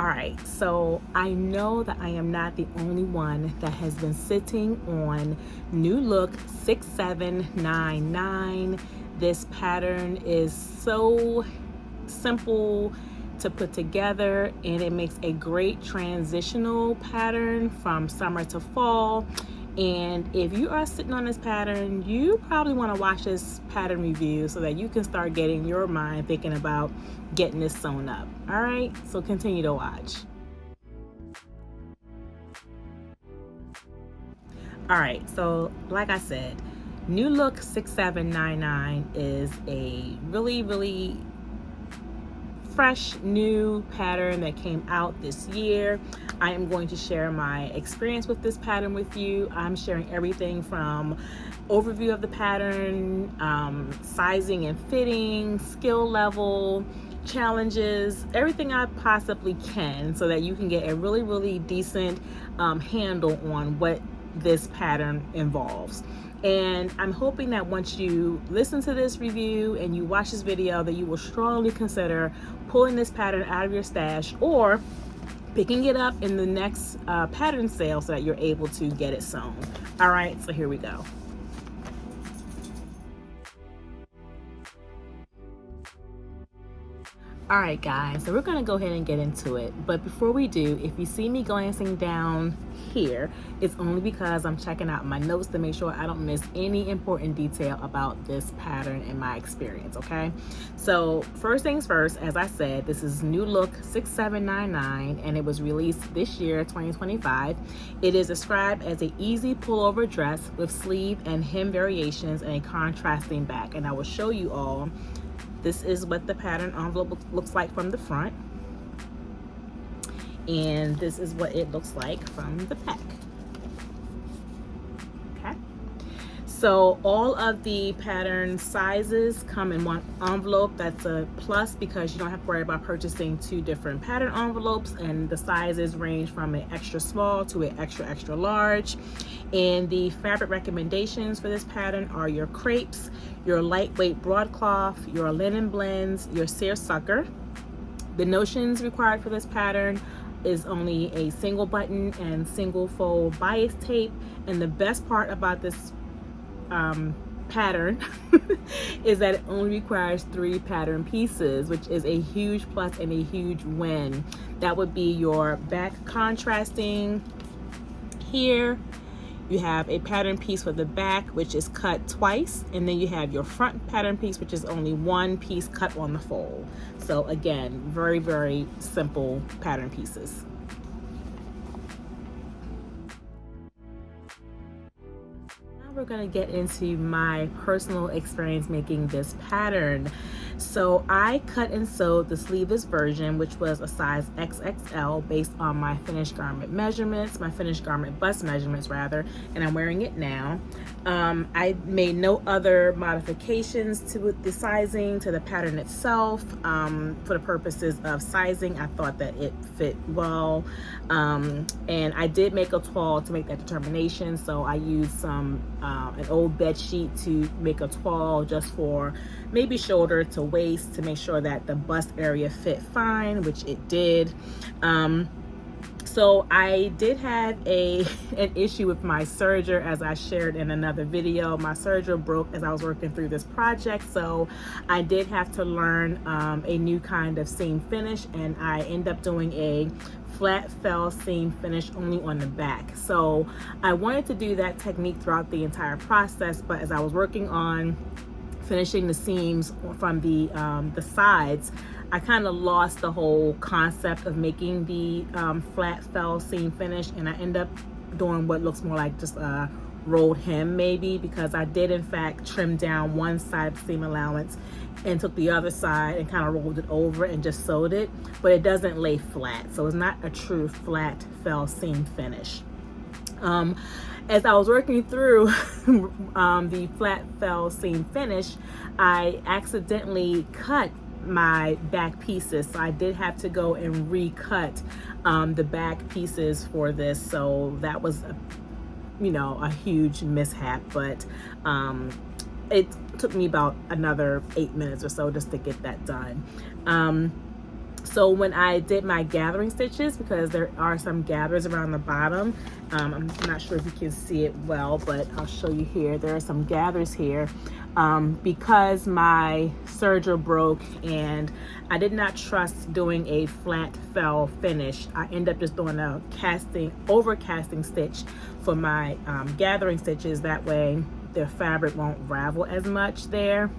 All right, so I know that I am not the only one that has been sitting on New Look 6799. This pattern is so simple to put together, and it makes a great transitional pattern from summer to fall. And if you are sitting on this pattern, you probably want to watch this pattern review so that you can start getting your mind thinking about getting this sewn up. All right, so continue to watch. All right, so like I said, New Look 6799 is a really fresh new pattern that came out this year. I am going to share my experience with this pattern with you. I'm sharing everything from overview of the pattern, sizing and fitting, skill level, challenges, everything I possibly can, so that you can get a really decent handle on what this pattern involves. And I'm hoping that once you listen to this review and you watch this video, that you will strongly consider pulling this pattern out of your stash or picking it up in the next pattern sale so that you're able to get it sewn. All right, so here we go. All right, guys, so we're gonna go ahead and get into it. But before we do, if you see me glancing down here, it's only because I'm checking out my notes to make sure I don't miss any important detail about this pattern in my experience, okay? So first things first, as I said, this is New Look 6799, and it was released this year, 2025. It is described as an easy pullover dress with sleeve and hem variations and a contrasting back, and I will show you all. This is what the pattern envelope looks like from the front, and this is what it looks like from the back. Okay, so all of the pattern sizes come in one envelope. That's a plus because you don't have to worry about purchasing two different pattern envelopes, and the sizes range from an extra small to an extra large. And the fabric recommendations for this pattern are your crepes, your lightweight broadcloth, your linen blends, your seersucker. The notions required for this pattern is only a single button and single fold bias tape. And the best part about this pattern is that it only requires 3 pattern pieces, which is a huge plus and a huge win. That would be your back contrasting here. You have a pattern piece for the back, which is cut twice, and then you have your front pattern piece, which is only 1 piece cut on the fold. So again, very simple pattern pieces. Now we're going to get into my personal experience making this pattern. So I cut and sewed the sleeveless version, which was a size XXL based on my finished garment measurements, my finished garment bust measurements rather, and I'm wearing it now. I made no other modifications to the sizing, to the pattern itself. For the purposes of sizing, I thought that it fit well. And I did make a toile to make that determination. So I used an old bed sheet to make a toile just for maybe shoulder to waist to make sure that the bust area fit fine, which it did. So I did have an issue with my serger, as I shared in another video. My serger broke as I was working through this project, so I did have to learn a new kind of seam finish, and I ended up doing a flat fell seam finish only on the back. So I wanted to do that technique throughout the entire process, but as I was working on finishing the seams from the sides, I kind of lost the whole concept of making the flat fell seam finish, and I end up doing what looks more like just a rolled hem maybe, because I did in fact trim down one side seam allowance and took the other side and kind of rolled it over and just sewed it, but it doesn't lay flat, so it's not a true flat fell seam finish. As I was working through the flat fell seam finish, I accidentally cut my back pieces, so I did have to go and recut the back pieces for this. So that was a huge mishap, but it took me about another 8 minutes or so just to get that done. So when I did my gathering stitches, because there are some gathers around the bottom, I'm not sure if you can see it well, but I'll show you here. There are some gathers here. Because my serger broke and I did not trust doing a flat fell finish, I end up just doing a over casting stitch for my gathering stitches. That way the fabric won't ravel as much there.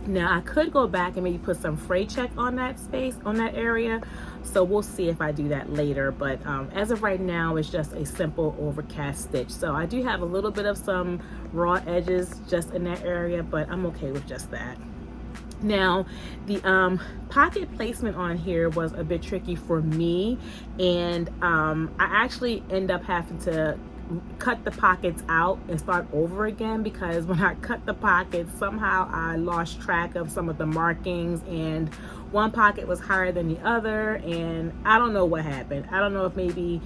Now I could go back and maybe put some fray check on that space, on that area. So we'll see if I do that later. But as of right now, it's just a simple overcast stitch. So I do have a little bit of some raw edges just in that area, but I'm okay with just that. Now, the pocket placement on here was a bit tricky for me, and I actually end up having to cut the pockets out and start over again, because when I cut the pockets, somehow I lost track of some of the markings, and one pocket was higher than the other, and I don't know what happened. I don't know if maybe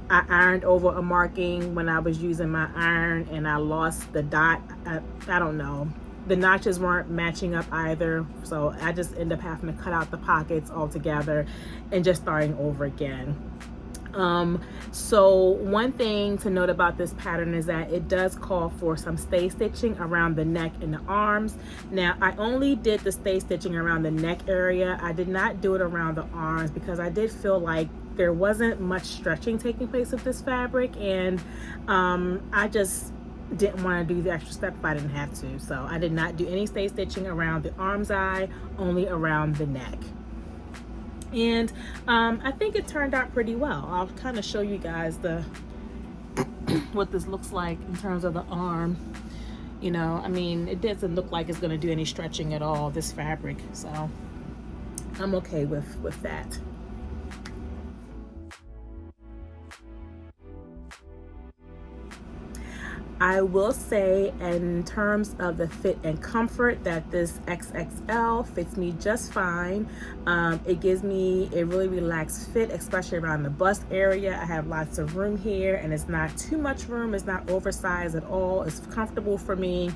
I ironed over a marking when I was using my iron and I lost the dot. I don't know. The notches weren't matching up either, so I just end up having to cut out the pockets altogether and just starting over again. So one thing to note about this pattern is that it does call for some stay stitching around the neck and the arms. Now I only did the stay stitching around the neck area. I did not do it around the arms because I did feel like there wasn't much stretching taking place with this fabric, and I just didn't want to do the extra step if I didn't have to. So I did not do any stay stitching around the arm's eye, only around the neck. And I think it turned out pretty well. I'll kind of show you guys what this looks like in terms of the arm. You know, I mean, it doesn't look like it's going to do any stretching at all, this fabric. So I'm okay with that. I will say, in terms of the fit and comfort, that this XXL fits me just fine. It gives me a really relaxed fit, especially around the bust area. I have lots of room here, and it's not too much room. It's not oversized at all. It's comfortable for me.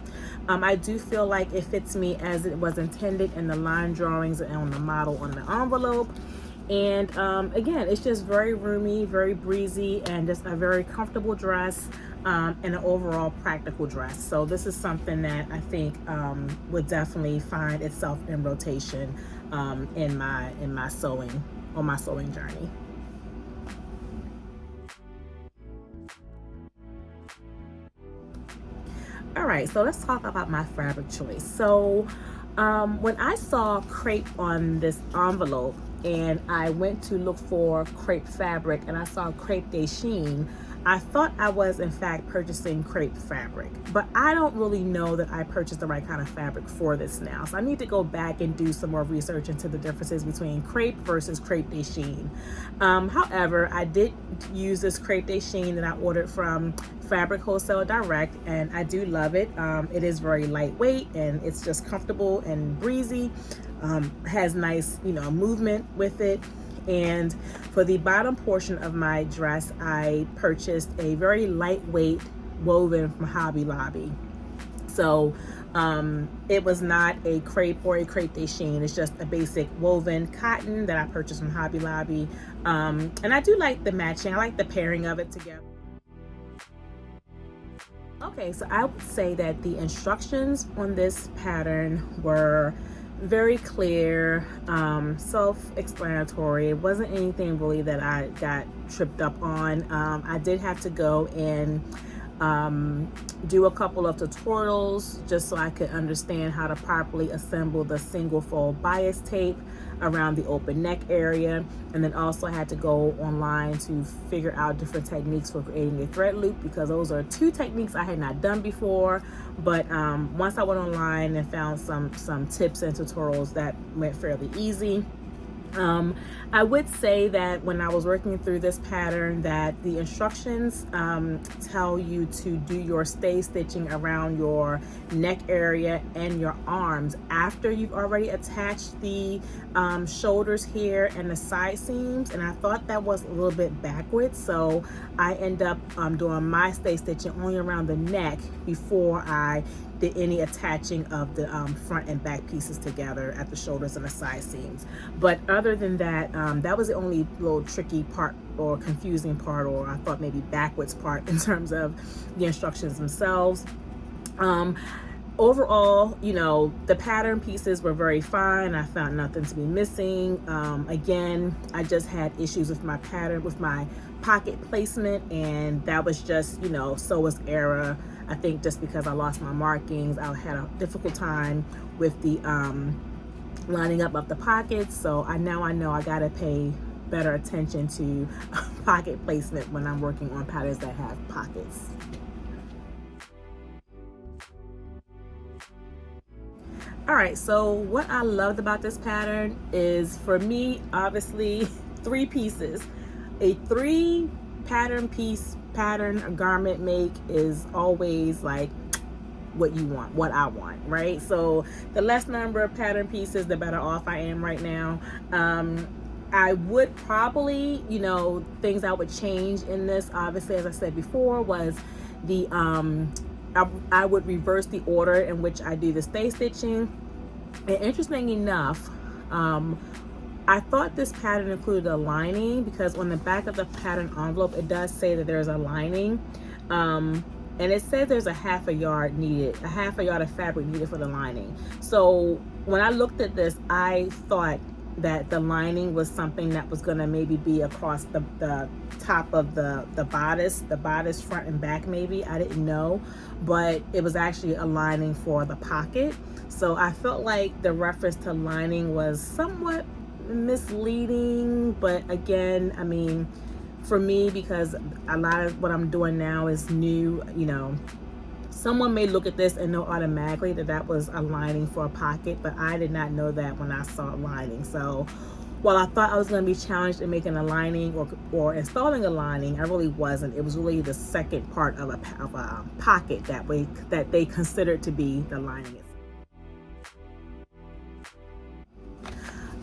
I do feel like it fits me as it was intended in the line drawings and on the model on the envelope. And again, it's just very roomy, very breezy, and just a very comfortable dress, and an overall practical dress. So this is something that I think would definitely find itself in rotation in my sewing, on my sewing journey. All right, so let's talk about my fabric choice. So when I saw crepe on this envelope and I went to look for crepe fabric and I saw crepe de chine, I thought I was in fact purchasing crepe fabric, but I don't really know that I purchased the right kind of fabric for this now. So I need to go back and do some more research into the differences between crepe versus crepe de chine. However, I did use this crepe de chine that I ordered from Fabric Wholesale Direct, and I do love it. It is very lightweight and it's just comfortable and breezy. Has nice, movement with it. And for the bottom portion of my dress, I purchased a very lightweight woven from Hobby Lobby. So it was not a crepe or a crepe de chine. It's just a basic woven cotton that I purchased from Hobby Lobby. And I do like the matching. I like the pairing of it together. Okay, so I would say that the instructions on this pattern were very clear, self-explanatory. It wasn't anything really that I got tripped up on. I did have to go and do a couple of tutorials just so I could understand how to properly assemble the single fold bias tape around the open neck area, and then also I had to go online to figure out different techniques for creating a thread loop, because those are two techniques I had not done before. But once I went online and found some tips and tutorials, that went fairly easy. I would say that when I was working through this pattern, that the instructions tell you to do your stay stitching around your neck area and your arms after you've already attached the shoulders here and the side seams, and I thought that was a little bit backwards, so I end up doing my stay stitching only around the neck before I any attaching of the front and back pieces together at the shoulders and the side seams. But other than that, that was the only little tricky part or confusing part, or I thought maybe backwards part in terms of the instructions themselves. Overall, you know, the pattern pieces were very fine. I found nothing to be missing. Again, I just had issues with my pattern, with my pocket placement, and that was just, you know, sewist error. I think just because I lost my markings, I had a difficult time with the lining up of the pockets. So now I know I gotta pay better attention to pocket placement when I'm working on patterns that have pockets. All right, so what I loved about this pattern is, for me, obviously, 3 pieces. A 3 pattern garment make is always like what you want, what I want, right? So the less number of pattern pieces, the better off I am right now. I would probably, you know, things I would change in this, obviously, as I said before, was the I would reverse the order in which I do the stay stitching. And interesting enough, I thought this pattern included a lining, because on the back of the pattern envelope it does say that there's a lining, and it says there's a half a yard of fabric needed for the lining. So when I looked at this, I thought that the lining was something that was going to maybe be across the top of the bodice front and back. Maybe, I didn't know, but it was actually a lining for the pocket. So I felt like the reference to lining was somewhat misleading, but again, I mean, for me, because a lot of what I'm doing now is new, you know, someone may look at this and know automatically that that was a lining for a pocket, but I did not know that when I saw lining. So while I thought I was going to be challenged in making a lining or installing a lining, I really wasn't. It was really the second part of a pocket that they considered to be the lining.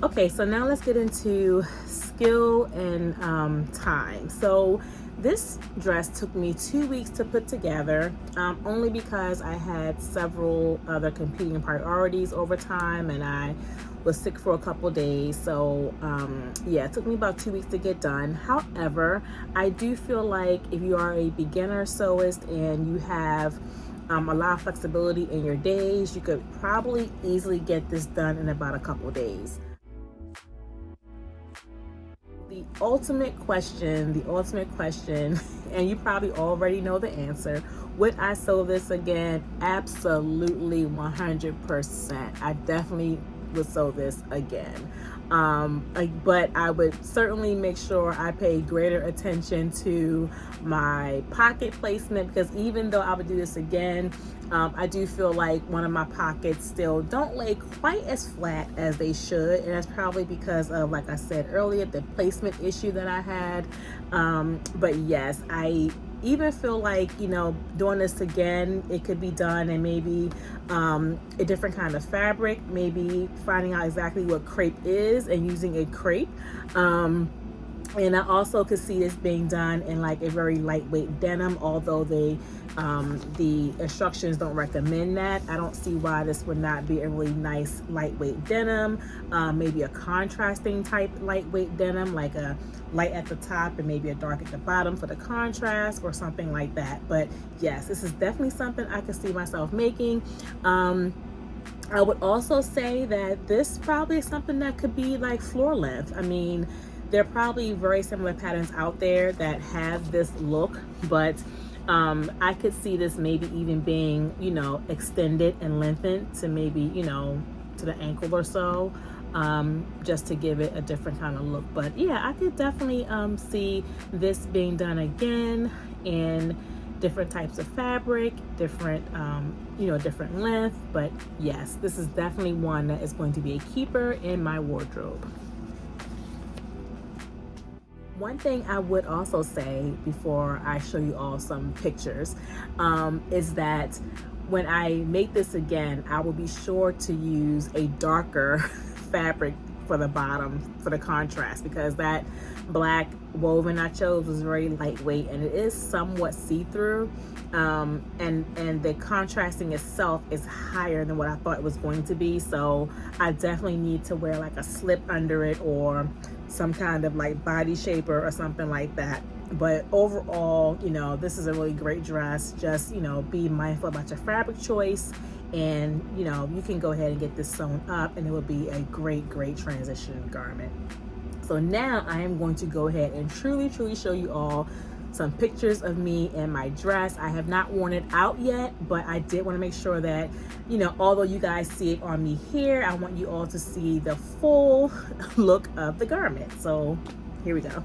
Okay, so now let's get into skill and time. So this dress took me 2 weeks to put together, only because I had several other competing priorities over time, and I was sick for a couple days. So yeah, it took me about 2 weeks to get done. However, I do feel like if you are a beginner sewist and you have a lot of flexibility in your days, you could probably easily get this done in about a couple days. The ultimate question, and you probably already know the answer: would I sew this again? Absolutely, 100%. I definitely would sew this again. But I would certainly make sure I pay greater attention to my pocket placement, because even though I would do this again, I do feel like one of my pockets still don't lay quite as flat as they should, and that's probably because of, like I said earlier, the placement issue that I had. But yes, I even feel like, you know, doing this again, it could be done in maybe a different kind of fabric, maybe finding out exactly what crepe is and using a crepe. And I also could see this being done in like a very lightweight denim, although the instructions don't recommend that. I don't see why this would not be a really nice lightweight denim, maybe a contrasting type lightweight denim, like a light at the top and maybe a dark at the bottom for the contrast, or something like that. But yes, this is definitely something I could see myself making. I would also say that this probably is something that could be like floor length. I mean, there are probably very similar patterns out there that have this look, but I could see this maybe even being, you know, extended and lengthened to maybe, you know, to the ankle or so, just to give it a different kind of look. But yeah, I could definitely see this being done again in different types of fabric, different, you know, different length. But yes, this is definitely one that is going to be a keeper in my wardrobe. One thing I would also say before I show you all some pictures is that when I make this again, I will be sure to use a darker fabric for the bottom, for the contrast, because that black woven I chose was very lightweight, and it is somewhat see-through, and the contrasting itself is higher than what I thought it was going to be. So I definitely need to wear like a slip under it or some kind of like body shaper or something like that. But overall, you know, this is a really great dress. Just, you know, be mindful about your fabric choice, and you know, you can go ahead and get this sewn up and it will be a great transition garment. So now I am going to go ahead and truly show you all some pictures of me and my dress. I have not worn it out yet, but I did want to make sure that, you know, although you guys see it on me here, I want you all to see the full look of the garment. So here we go.